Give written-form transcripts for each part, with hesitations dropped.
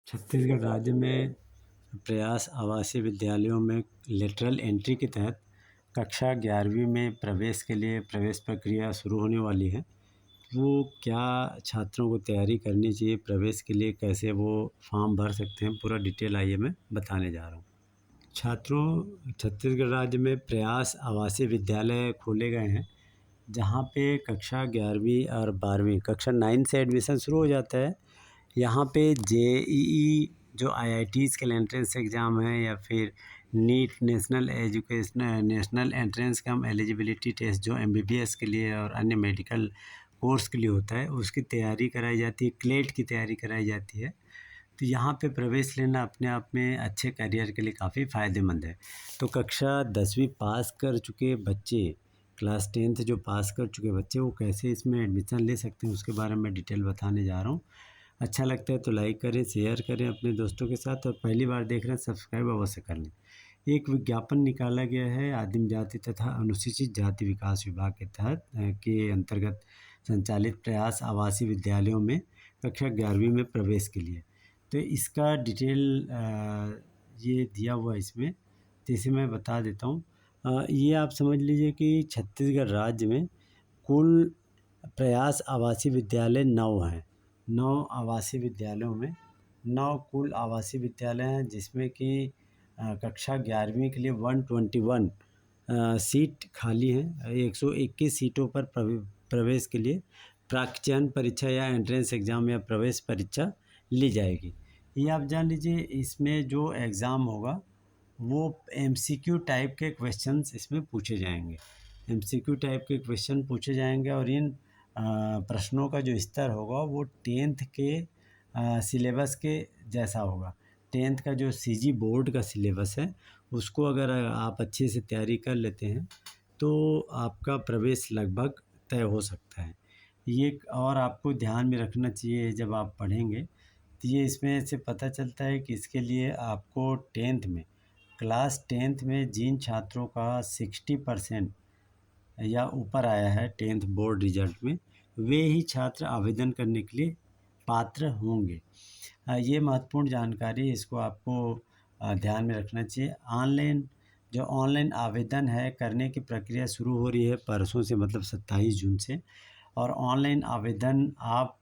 छत्तीसगढ़ राज्य में प्रयास आवासीय विद्यालयों में लेटरल एंट्री के तहत कक्षा 11वीं में प्रवेश के लिए प्रवेश प्रक्रिया शुरू होने वाली है। वो क्या छात्रों को तैयारी करनी चाहिए, प्रवेश के लिए कैसे वो फॉर्म भर सकते हैं, पूरा डिटेल आइए मैं बताने जा रहा हूँ। छात्रों, छत्तीसगढ़ राज्य में प्रयास आवासीय विद्यालय खोले गए हैं, जहाँ पे कक्षा 11वीं और 12वीं कक्षा 9 से एडमिशन शुरू हो जाता है। यहाँ पे जेईई जो आईआईटीज़ के एंट्रेंस एग्ज़ाम है या फिर नीट नेशनल एंट्रेंस कम एलिजिबिलिटी टेस्ट जो एमबीबीएस के लिए और अन्य मेडिकल कोर्स के लिए होता है, उसकी तैयारी कराई जाती है, क्लेट की तैयारी कराई जाती है। तो यहाँ पे प्रवेश लेना अपने आप में अच्छे करियर के लिए काफ़ी फ़ायदेमंद है। तो कक्षा 10वीं पास कर चुके बच्चे, क्लास 10th जो पास कर चुके बच्चे, वो कैसे इसमें एडमिशन ले सकते हैं उसके बारे में डिटेल बताने जा रहा हूँ। अच्छा लगता है तो लाइक करें, शेयर करें अपने दोस्तों के साथ, और पहली बार देख रहे हैं सब्सक्राइब अवश्य कर लें। एक विज्ञापन निकाला गया है आदिम जाति तथा अनुसूचित जाति विकास विभाग के तहत के अंतर्गत संचालित प्रयास आवासीय विद्यालयों में कक्षा 11वीं में प्रवेश के लिए। तो इसका डिटेल ये दिया हुआ है इसमें, तो इसे मैं बता देता हूँ। ये आप समझ लीजिए कि छत्तीसगढ़ राज्य में कुल प्रयास आवासीय विद्यालय 9 हैं। 9 आवासीय विद्यालयों में 9 कुल आवासीय विद्यालय हैं, जिसमें कि कक्षा 11वीं के लिए 121 सीट खाली हैं। 121 सीटों पर प्रवेश के लिए प्राक चयन परीक्षा या एंट्रेंस एग्ज़ाम या प्रवेश परीक्षा ली जाएगी। ये आप जान लीजिए, इसमें जो एग्ज़ाम होगा वो एमसीक्यू टाइप के क्वेश्चंस इसमें पूछे जाएंगे। एमसीक्यू टाइप के क्वेश्चन पूछे जाएंगे और इन प्रश्नों का जो स्तर होगा वो 10th के सिलेबस के जैसा होगा। 10th का जो सीजी बोर्ड का सिलेबस है, उसको अगर आप अच्छे से तैयारी कर लेते हैं तो आपका प्रवेश लगभग तय हो सकता है। ये और आपको ध्यान में रखना चाहिए जब आप पढ़ेंगे, तो ये इसमें से पता चलता है कि इसके लिए आपको 10th में, क्लास 10th में जिन छात्रों का 60% या ऊपर आया है 10th बोर्ड रिजल्ट में, वे ही छात्र आवेदन करने के लिए पात्र होंगे। ये महत्वपूर्ण जानकारी, इसको आपको ध्यान में रखना चाहिए। ऑनलाइन आवेदन है करने की प्रक्रिया शुरू हो रही है परसों से, मतलब 27 जून से। और ऑनलाइन आवेदन आप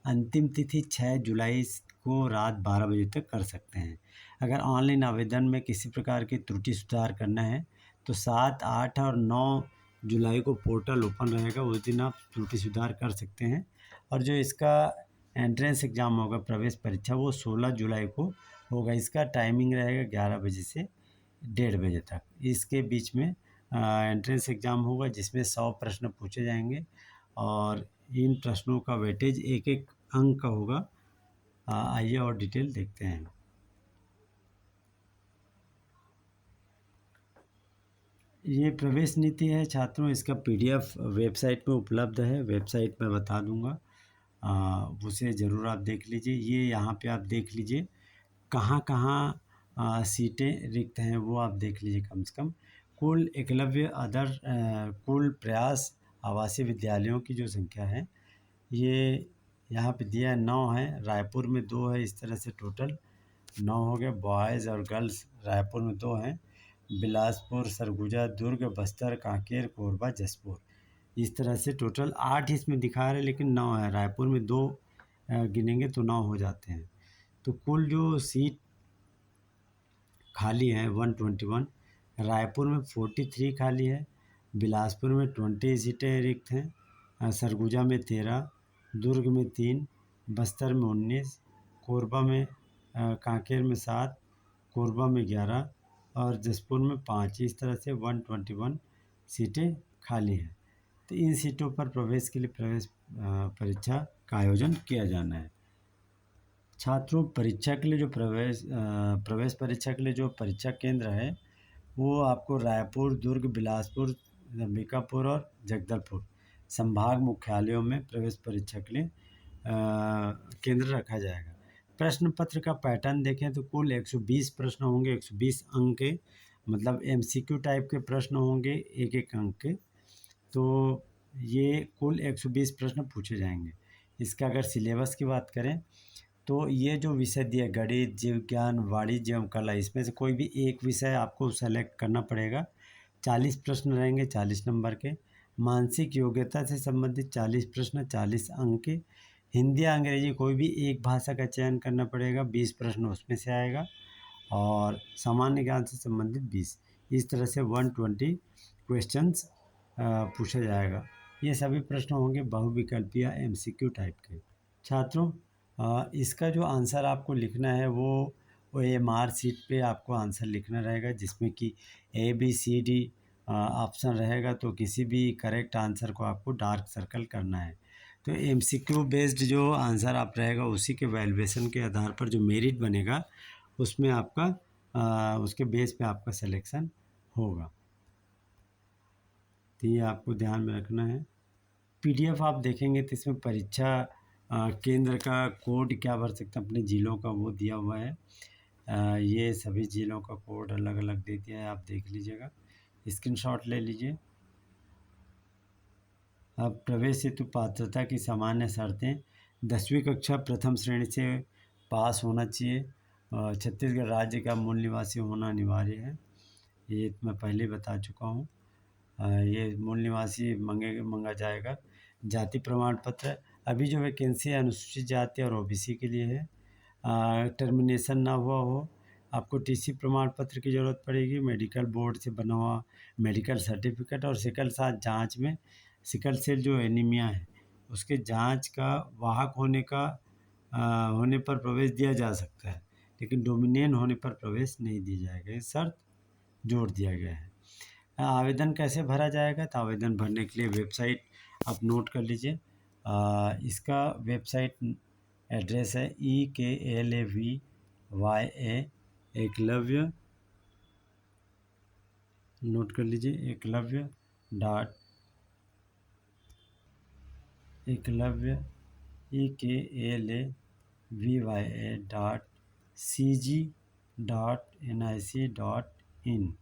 अंतिम तिथि 6 जुलाई को रात 12 बजे तक कर सकते हैं। अगर ऑनलाइन आवेदन में किसी प्रकार की त्रुटि सुधार करना है तो 7, 8 और 9 जुलाई को पोर्टल ओपन रहेगा, उस दिन आप त्रुटि सुधार कर सकते हैं। और जो इसका एंट्रेंस एग्ज़ाम होगा, प्रवेश परीक्षा, वो 16 जुलाई को होगा। इसका टाइमिंग रहेगा 11 बजे से 1:30 बजे तक। इसके बीच में एंट्रेंस एग्ज़ाम होगा, जिसमें 100 प्रश्न पूछे जाएंगे और इन प्रश्नों का वेटेज 1-1 अंक का होगा। आइए और डिटेल देखते हैं। ये प्रवेश नीति है छात्रों, इसका पीडीएफ वेबसाइट में उपलब्ध है, वेबसाइट में बता दूंगा, उसे ज़रूर आप देख लीजिए। ये यहाँ पे आप देख लीजिए कहाँ कहाँ सीटें रिक्त हैं, वो आप देख लीजिए कम से कम। कुल एकलव्य कुल प्रयास आवासीय विद्यालयों की जो संख्या है, ये यहाँ पे दिया है 9 है। रायपुर में 2 है, इस तरह से टोटल 9 हो गए। बॉयज़ और गर्ल्स रायपुर में 2 हैं। बिलासपुर, सरगुजा, दुर्ग, बस्तर, कांकेर, कोरबा, जसपुर, इस तरह से टोटल 8 इसमें दिखा रहे, लेकिन 9 है। रायपुर में 2 गिनेंगे तो 9 हो जाते हैं। तो कुल जो सीट खाली हैं 121। रायपुर में 43 खाली है। बिलासपुर में 20 सीटें रिक्त हैं। सरगुजा में 13, दुर्ग में 3, बस्तर में 19, कोरबा में कांकेर में 7, कोरबा में 11 और जसपुर में 5। इस तरह से 121 सीटें खाली हैं। तो इन सीटों पर प्रवेश के लिए प्रवेश परीक्षा का आयोजन किया जाना है। छात्रों, परीक्षा के लिए जो प्रवेश परीक्षा के लिए जो परीक्षा केंद्र है, वो आपको रायपुर, दुर्ग, बिलासपुर, अंबिकापुर और जगदलपुर संभाग मुख्यालयों में प्रवेश परीक्षा के लिए केंद्र रखा जाएगा। प्रश्न पत्र का पैटर्न देखें तो कुल 120 प्रश्न होंगे, 120 अंक के, मतलब एमसीक्यू टाइप के प्रश्न होंगे 1-1 अंक के। तो ये कुल 120 प्रश्न पूछे जाएंगे। इसका अगर सिलेबस की बात करें तो ये जो विषय दिए गणित, जीव विज्ञान, वाणिज्य एवं कला, इसमें से कोई भी एक विषय आपको सेलेक्ट करना पड़ेगा। 40 प्रश्न रहेंगे 40 नंबर के। मानसिक योग्यता से संबंधित 40 प्रश्न 40 अंक के। हिंदी या अंग्रेजी कोई भी एक भाषा का चयन करना पड़ेगा, 20 प्रश्न उसमें से आएगा। और सामान्य ज्ञान से संबंधित 20। इस तरह से 120 क्वेश्चंस पूछा जाएगा। ये सभी प्रश्न होंगे बहुविकल्पीय या MCQ टाइप के। छात्रों, इसका जो आंसर आपको लिखना है वो AMR शीट पे आपको आंसर लिखना रहेगा, जिसमें कि ABCD ऑप्शन रहेगा। तो किसी भी करेक्ट आंसर को आपको डार्क सर्कल करना है। तो MCQ बेस्ड जो आंसर आप रहेगा, उसी के वैल्यूएशन के आधार पर जो मेरिट बनेगा उसमें आपका उसके बेस पे आपका सिलेक्शन होगा। तो ये आपको ध्यान में रखना है। PDF आप देखेंगे तो इसमें परीक्षा केंद्र का कोड क्या भर सकते हैं, अपने जिलों का वो दिया हुआ है। ये सभी जिलों का कोड अलग अलग दे दिया है, आप देख लीजिएगा, स्क्रीनशॉट ले लीजिए। अब प्रवेश हेतु पात्रता की सामान्य शर्तें। 10वीं कक्षा प्रथम श्रेणी से पास होना चाहिए। छत्तीसगढ़ राज्य का मूल निवासी होना अनिवार्य है, ये मैं पहले बता चुका हूँ। ये मूल निवासी मांगा जाएगा। जाति प्रमाण पत्र, अभी जो वैकेंसी अनुसूचित जाति और OBC के लिए है, टर्मिनेशन ना हुआ हो, आपको TC प्रमाण पत्र की ज़रूरत पड़ेगी, मेडिकल बोर्ड से बना हुआ मेडिकल सर्टिफिकेट, और सिकल साथ जांच में सिकल सेल जो एनीमिया है उसके जांच का वाहक होने पर प्रवेश दिया जा सकता है, लेकिन डोमिनेन होने पर प्रवेश नहीं दिया जाएगा। ये शर्त जोड़ दिया गया है। आवेदन कैसे भरा जाएगा, तो आवेदन भरने के लिए वेबसाइट आप नोट कर लीजिए। इसका वेबसाइट एड्रेस है EKLAVYA एकलव्य, नोट कर लीजिए, एकलव्य EKLAVYA.CG.NIC.in,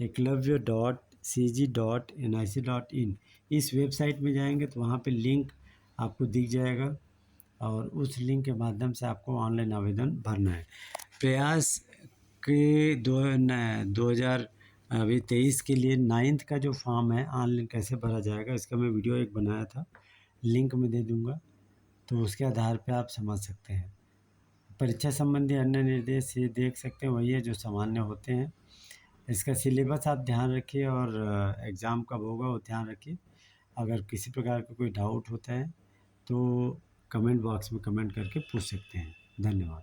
eklavya.cg.nic.in। इस वेबसाइट में जाएंगे तो वहाँ पे लिंक आपको दिख जाएगा, और उस लिंक के माध्यम से आपको ऑनलाइन आवेदन भरना है। प्रयास के 2023 के लिए 9th का जो फॉर्म है ऑनलाइन कैसे भरा जाएगा, इसका मैं वीडियो एक बनाया था, लिंक में दे दूंगा, तो उसके आधार पे आप समझ सकते हैं। परीक्षा संबंधी अन्य निर्देश ये देख सकते हैं, वही है जो सामान्य होते हैं। इसका सिलेबस आप ध्यान रखिए, और एग्ज़ाम कब होगा वो ध्यान रखिए। अगर किसी प्रकार का कोई डाउट होता है तो कमेंट बॉक्स में कमेंट करके पूछ सकते हैं। धन्यवाद।